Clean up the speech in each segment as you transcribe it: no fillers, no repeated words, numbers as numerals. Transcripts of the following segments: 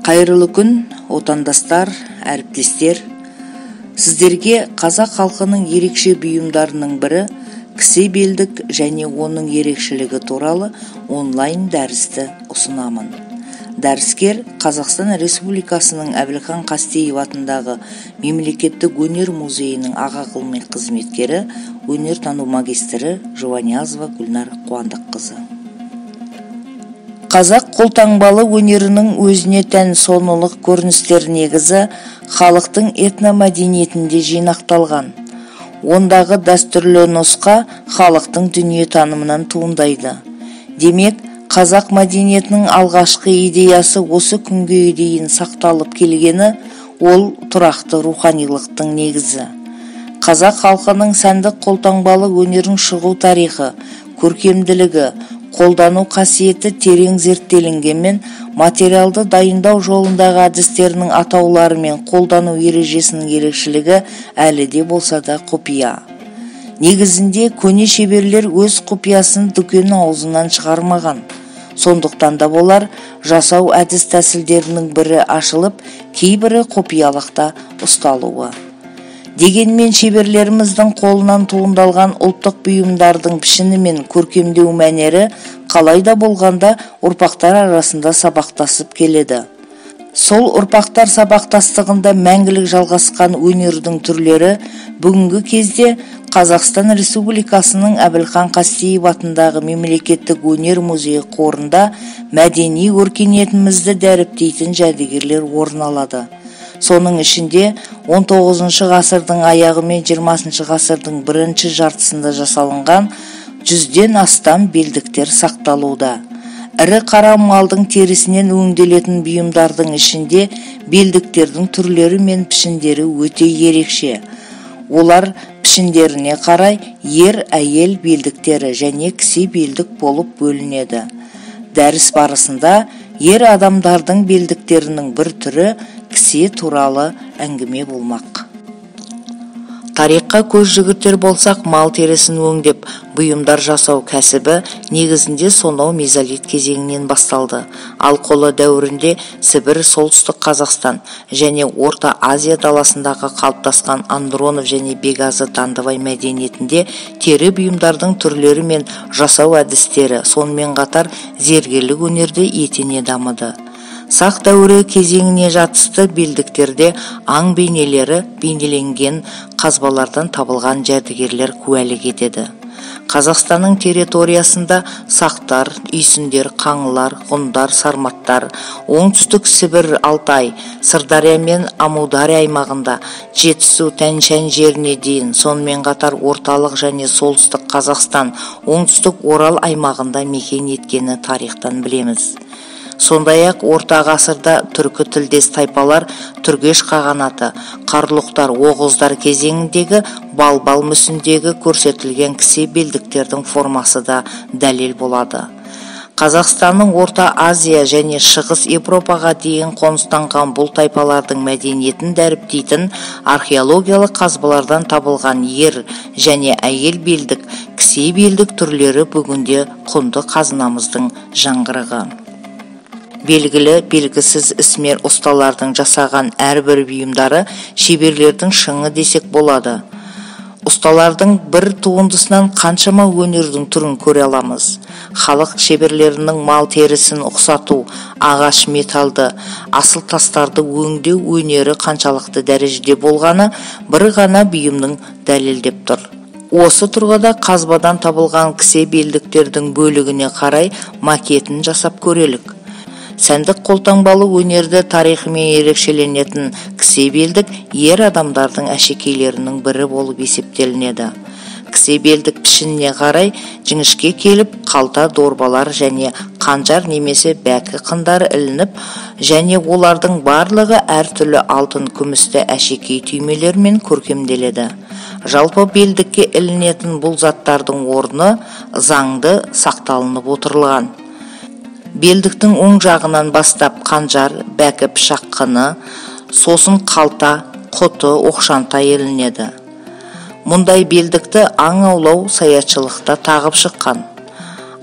Қайырлы күн, отандастар, әріптестер. Сіздерге қазақ халқының ерекше бұйымдарының бірі кісе белдік және оның ерекшелігі туралы онлайн дәрісті ұсынамын. Дәріскер Қазақстан Республикасының Әбілхан Қастеев атындағы Мемлекеттік өнер музейінің аға ғылыми қызметкері, өнертану магистрі Жованиязова Гүлнар Қуандыққызы. Қазақ қолтаңбалы өнерінің өзіне тән сонылық көріністер негізі халықтың этномәдениетінде жинақталған. Ондағы дәстүрлі нұсқа халықтың дүниетанымынан туындайды. Демек, қазақ мәдениетінің алғашқы идеясы осы күнге дейін сақталып келгені, ол тұрақты руханилықтың негізі. Қазақ халқының сәндік қолтаңбалы өнерінің шығу тарихы, көркемділігі, қолдану қасиеті терең зерттелінгенмен, материалды дайындау жолындағы әдістерінің атаулары мен қолдану ережесінің ерекшелігі әлі де болса да құпия. Негізінде көне шеберлер өз құпиясын дүкен аузынан шығармаған. Сондықтан да болар жасау әдіс тәсілдерінің бірі ашылып, кейбірі құпиялықта ұсталуы. Дегенмен шеберлеріміздің қолынан туындалған ұлттық бұйымдардың пішіні мен көркемдеу мәнері қалайда болғанда ұрпақтар арасында сабақтасып келеді. Сол ұрпақтар сабақтастығында мәңгілік жалғасқан өнердің түрлері бүгінгі кезде Қазақстан Республикасының Әбілхан Қастеев атындағы Мемлекеттік өнер музейі қорында мәдени өркениетімізді дәріптейтін жәдігерлер орын алады. Соның ішінде 19 ғасырдың аяғы мен 20 ғасырдың бірінші жартысында жасалынған 100-ден астам белдіктер сақталуда. Ірі қара малдың терісінен өңделетін бұйымдардың ішінде белдіктердің түрлері мен пішіндері өте ерекше. Олар пішіндеріне қарай ер-әйел белдіктері және кісе белдік болып бөлінеді. Дәріс барысында ер адамдардың белдіктерінің бір түрі кісе туралы әңгіме болмақ. Тарихқа көз жүгіртер болсақ, мал терісін өңдеп бұйымдар жасау кәсібі негізінде сонау мезолит кезеңінен басталды. Ал қола дәуірінде Сібір, солтүстік Қазақстан және Орта Азия даласындағы қалыптасқан Андронов және Бегазы Дандыбай мәдениетінде тері бұйымдардың түрлері мен жасау әдістері, сонымен қатар зергерлік өнерде етене дамыды. Сақ дәуірі кезеңіне жатысты белдіктерде аң бейнелері бейнеленген қазбалардан табылған жәдігерлер куәлік етеді. Қазақстанның территориясында сақтар, үйсіндер, қаңлылар, ғұндар, сарматтар, оңтүстік Сібір, Алтай, Сырдария мен Амудария аймағында, Жетісу, Тянь-Шань жеріне дейін, сонымен қатар орталық және солтүстік Қазақстан, оңтүстік Орал аймағында мекен еткені тарихтан білеміз. Сондай-ақ орта ғасырда түркі тілдес тайпалар Түргеш қағанаты, Қарлұқтар, Оғыздар кезеңіндегі балбал мүсіндегі көрсетілген кісе белдіктердің формасы да дәлел болады. Қазақстанның Орта Азия және Шығыс Европаға дейін қоныстанған бұл тайпалардың мәдениетін дәріптейтін археологиялық қазбалардан табылған ер және әйел белдік, кісе белдік түрлері бүгінде құнды қазынамыздың жаңғырығы. Белгілі, белгісіз ісмер ұсталардың жасаған әрбір бұйымдары шеберлердің шыңы десек болады. Ұсталардың бір туындысынан қаншама өнердің түрін көре аламыз. Халық шеберлерінің мал терісін ұқсату, ағаш металды, асыл тастарды өңдеу өнері қаншалықты дәрежеде болғаны бір ғана бұйымның дәлелдеп тұр. Осы тұрғыда қазбадан табылған кісе белдіктердің бөлігіне қарай макетін жасап көрелік. Сәндік қолтаңбалы өнерді тарихымен ерекшеленетін кісе белдік ер адамдардың әшекейлерінің бірі болып есептелінеді. Кісе белдік пішініне қарай жіңішке келіп, қалта дорбалар және қанжар немесе бәкі қындары ілініп, және олардың барлығы әртүрлі алтын күмісті әшекей түймелермен көркемделеді. Жалпы белдікке ілінетін бұл заттардың орны заңды сақталынып отырылған. Белдіктің оң жағынан бастап қанжар, бәкі пышақ қыны, сосын қалта, құты, оқшанта ілінеді. Мұндай белдікті аң аулау саятшылықта тағып шыққан.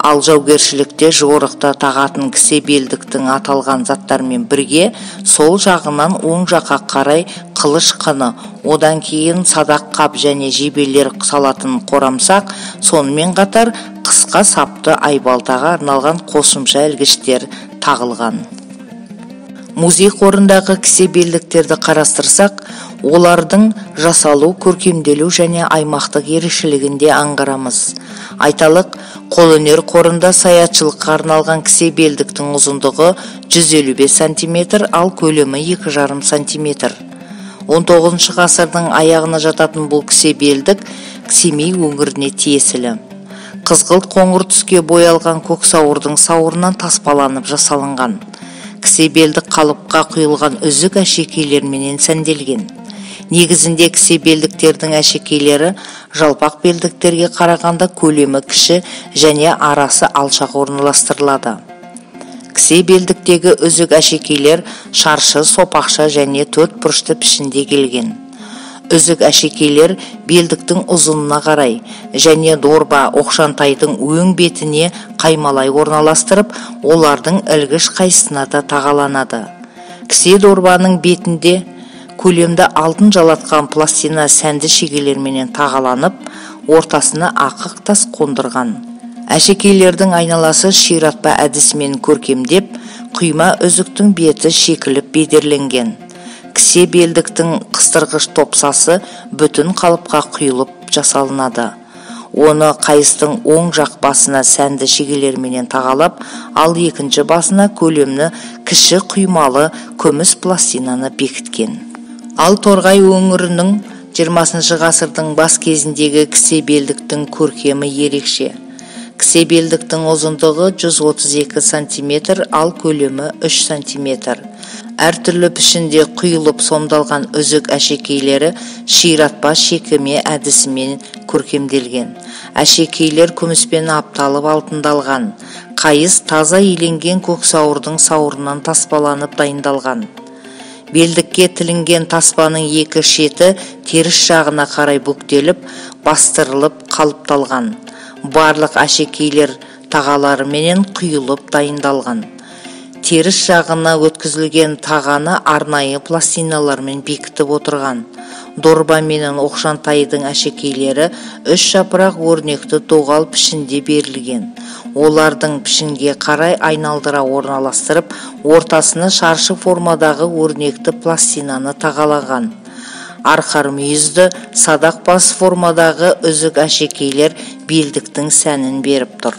Ал жаугершілікте жорықта тағатын кісе белдіктің аталған заттармен бірге сол жағынан оң жаққа қарай қылыш қыны, одан кейін садақ қап және жебелер салатын қорамсақ, сонымен қатар қысқа сапты айбалтаға арналған қосымша ілгіштер тағылған. Музей қорындағы кісе белдіктерді қарастырсақ, олардың жасалу, көркемделу және аймақтық ерекшелігінде аңғарамыз. Айталық, қолөнер қорында саятшылыққа арналған кісе белдіктің ұзындығы 155 см, ал көлемі 2,5 см. 19 ғасырдың аяғына жататын бұл кісе белдік Семей өңіріне тиесілі. Қызғылт қоңыр түске боялған көк сауырдың сауырынан таспаланып жасалынған. Кісе белдік қалыпқа құйылған үзік әшекейлерменен сәнделген. Негізінде кісе белдіктердің әшекейлері жалпақ белдіктерге қарағанда көлемі кіші және арасы алшақ орналастырылады. Кісе белдіктегі үзік әшекейлер шаршы, сопақша және төрт бұрышты пішінде келген. Үзік әшекейлер белдіктің ұзынына қарай және дорба оқшантайдың өң бетіне қаймалай орналастырып, олардың ілгіш қайсысына да тағаланады. Кісе дорбаның бетінде көлемді алтын жалатқан пластина сәнді шегелерменен тағаланып, ортасына ақық тас қондырған. Әшекейлердің айналасы ширатпа әдісімен көркемдеп, құйма үзіктің беті шекіліп бедерленген. Кісе белдіктің қыстырғыш топсасы бүтін қалыпқа құйылып жасалынады. Оны қайыстың оң жақ басына сәнді шегелерменен тағалап, ал екінші басына көлемді кіші құймалы күміс пластинаны бекіткен. Ал Торғай өңірінің 20 ғасырдың бас кезіндегі кісе белдіктің көркемі ерекше. Кісе белдіктің ұзындығы 132 см, ал көлемі 3 см. Әртүрлі пішінде құйылып сомдалған үзік әшекейлері ширатпа шекіме әдісімен көркемделген. Әшекейлер күміспен апталып алтындалған. Қайыс таза иленген көк сауырдың сауырынан таспаланып дайындалған. Белдікке тілінген таспаның екі шеті теріс жағына қарай бүктеліп, бастырылып қалыпталған. Барлық әшекейлер тағаларыменен құйылып дайындалған. Теріс жағына өткізілген тағаны арнайы пластиналармен бекітіп отырған. Дорба менен оқшантайдың әшекейлері 3 жапырақ өрнекті доғал пішінде берілген. Олардың пішінге қарай айналдыра орналастырып, ортасына шаршы формадағы өрнекті пластинаны тағалаған. Арқар мүйізді садақ бас формадағы үзік әшекейлер белдіктің сәнін беріп тұр.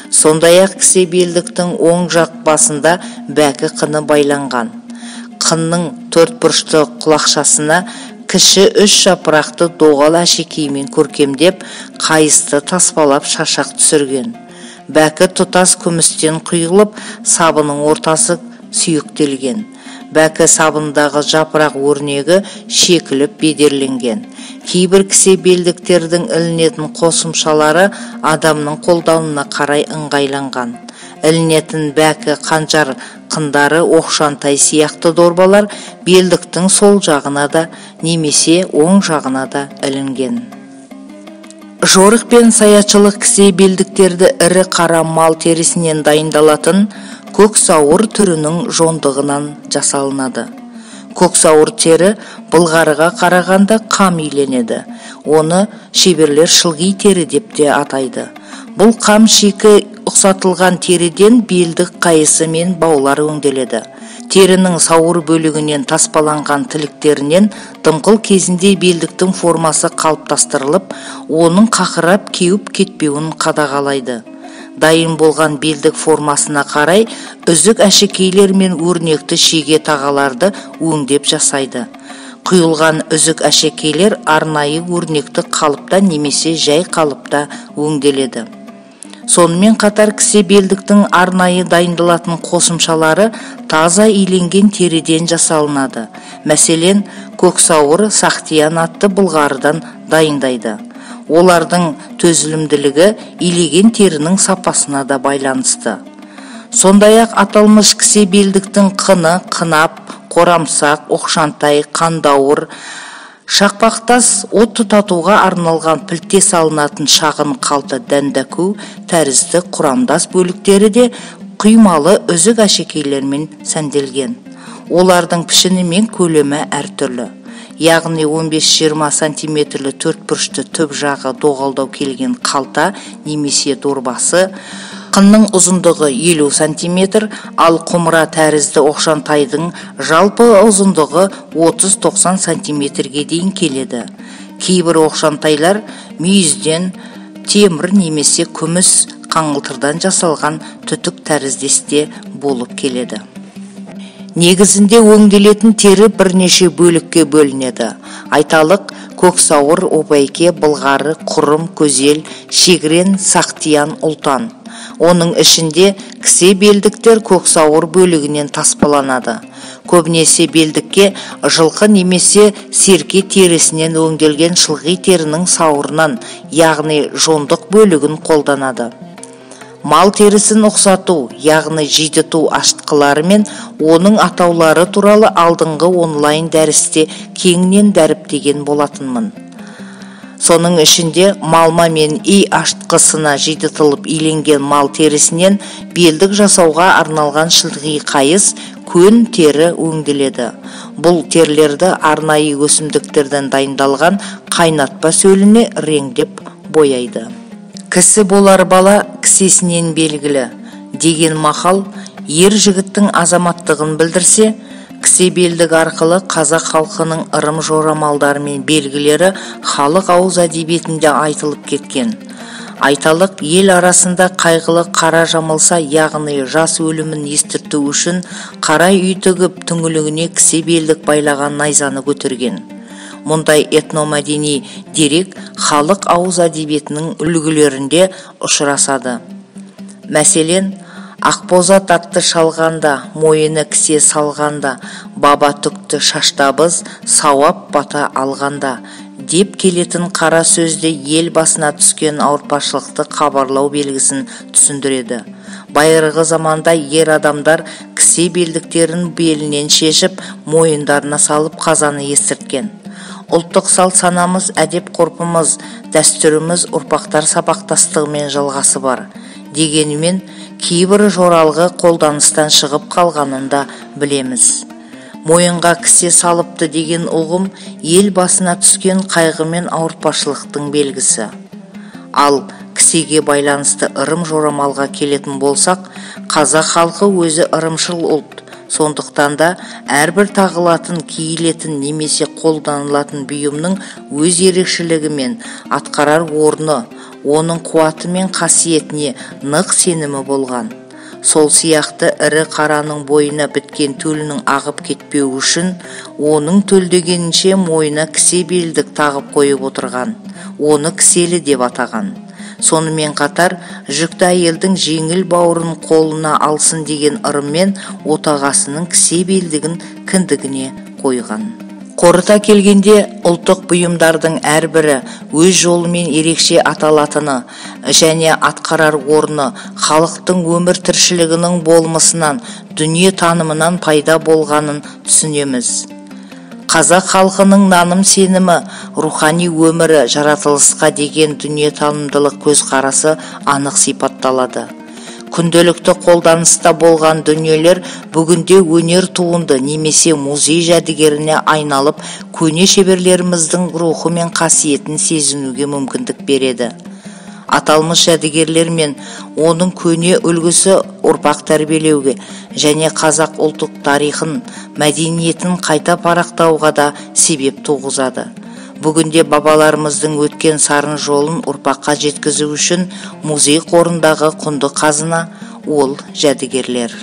Сондай-ақ кісе белдіктің оң жақ басында бәкі қыны байланған. Қынның төрт бұрышты құлақшасына кіші 3 жапырақты доғал әшекеймен көркемдеп, қайысты таспалап шашақ түсірген. Бәкі тұтас күмістен құйылып, сабының ортасы сүйектелген. Бәкі сабындағы жапырақ өрнегі шекіліп бедерленген. Кейбір кісе белдіктердің ілінетін қосымшалары адамның қолдауына қарай ыңғайланған. Ілінетін бәкі, қанжар қындары, оқшантай сияқты дорбалар белдіктің сол жағына да немесе оң жағына да ілінген. Жорық пен саятшылық кісе белдіктерді ірі қара мал терісінен дайындалатын көк сауыр түрінің жондығынан жасалынады. Көк сауыр тері былғарыға қарағанда қам иленеді. Оны шеберлер шылғи тері деп те атайды. Бұл қам шикі ұқсатылған теріден белдік қайысы мен баулар өңделеді. Терінің сауыр бөлігінен таспаланған тіліктерінен дымқыл кезінде белдіктің формасы қалыптастырылып, оның қақырап кеуіп кетпеуін қадағалайды. Дайын болған белдік формасына қарай үзік әшекейлер мен өрнекті шеге тағаларды өңдеп жасайды. Құйылған үзік әшекейлер арнайы өрнекті қалыпта немесе жай қалыпта өңделеді. Сонымен қатар кісе белдіктің арнайы дайындалатын қосымшалары таза иленген теріден жасалынады. Мәселен, көк сауыр сақтиян атты былғарыдан дайындайды. Олардың төзілімділігі илеген терінің сапасына да байланысты. Сондай-ақ аталмыш кісе белдіктің қыны, қынап, қорамсақ, оқшантай, қандауыр, Шақпақтас от тұтатуға арналған пілте салынатын шағын қалта дәндәку тәрізді құрамдас бөліктері де құймалы үзік әшекейлермен сәнделген. Олардың пішіні мен көлемі әртүрлі. Яғни 15-20 сантиметрлі төртбұрышты түп жағы доғалдау келген қалта немесе дорбасы, қынның ұзындығы 50 сантиметр, ал құмыра тәрізді оқшантайдың жалпы ұзындығы 30-90 сантиметрге дейін келеді. Кейбір оқшантайлар мүйізден, темір немесе күміс қаңылтырдан жасалған түтік тәріздесте болып келеді. Негізінде өңделетін тері бірнеше бөлікке бөлінеді. Айталық, көксауыр, обайке, былғары, құрым, көзел, шегірен, сақтиян, ұлтан. Оның ішінде кісе белдіктер көксауыр бөлігінен таспаланады. Көбінесе белдікке жылқы немесе серке терісінен өңделген шылғи терінің сауырынан, яғни жондық бөлігін қолданады. Мал терісін ұқсату, яғни жидыту ашытқылары мен оның атаулары туралы алдыңғы онлайн дәрісте кеңінен дәріптеген болатынмын. Соның ішінде малма мен үй ашытқысына жидытылып иленген мал терісінен белдік жасауға арналған шылғи қайыс, көн тері өңделеді. Бұл терілерді арнайы өсімдіктерден дайындалған қайнатпа сөліне реңдеп бояйды. Кісі болар бала кісесінен белгілі деген мақал ер жігіттің азаматтығын білдірсе, кісе белдік арқылы қазақ халқының ырым жорамалдары мен белгілері халық ауыз әдебиетінде айтылып кеткен. Айталық, ел арасында қайғылы қара жамылса, яғни жас өлімін естірту үшін қарай үй тігіп түңілігіне кісе белдік байлаған найзаны көтерген. Мұндай этномәдени дерек халық ауыз әдебиетінің үлгілерінде ұшырасады. Мәселен, Ақбозат атты шалғанда, мойыны кісе салғанда, баба түкті шаштабыз, сауап бата алғанда деп келетін қара сөзде ел басына түскен ауыртпашылықты хабарлау белгісін түсіндіреді. Байырғы заманда ер адамдар кісе белдіктерін белінен шешіп, мойындарына салып қазаны естірткен. Ұлттық салт санамыз, әдеп ғұрпымыз, дәстүріміз ұрпақтар сабақтастығымен жалғасы бар. Дегенімен, кейбір жоралғы қолданыстан шығып қалғанын да білеміз. Мойынға кісе салыпты деген ұғым ел басына түскен қайғы мен ауыртпашылықтың белгісі. Ал кісеге байланысты ырым жорамалға келетін болсақ, қазақ халқы өзі ырымшыл ұлт. Сондықтан да әрбір тағылатын, киілетін немесе қолданылатын бұйымның өз ерекшелігі мен атқарар орны, оның қуаты мен қасиетіне нық сенімі болған. Сол сияқты ірі қараның бойына біткен төлінің ағып кетпеу үшін оның төлдегенінше мойына кісе белдік тағып қойып отырған. Оны кіселі деп атаған. Сонымен қатар жүкті әйелдің жеңіл бауырын қолына алсын деген ырыммен отағасының кісе белдігін кіндігіне қойған. Қорыта келгенде, ұлттық бұйымдардың әрбірі өз жолымен ерекше аталатыны және атқарар орны халықтың өмір тіршілігінің болмысынан, дүние танымынан пайда болғанын түсінеміз. Қазақ халқының наным сенімі, рухани өмірі, жаратылысқа деген дүние танымдылық көзқарасы анық сипатталады. Күнделікті қолданыста болған дүниелер бүгінде өнер туынды немесе музей жәдігеріне айналып, көне шеберлеріміздің рухы мен қасиетін сезінуге мүмкіндік береді. Аталмыш жәдігерлер мен оның көне үлгісі ұрпақ тәрбиелеуге және қазақ ұлттық тарихын, мәдениетін қайта парақтауға да себеп туғызады. Бүгінде бабаларымыздың өткен сарын жолын ұрпаққа жеткізу үшін музей қорындағы құнды қазына ол жәдігерлер.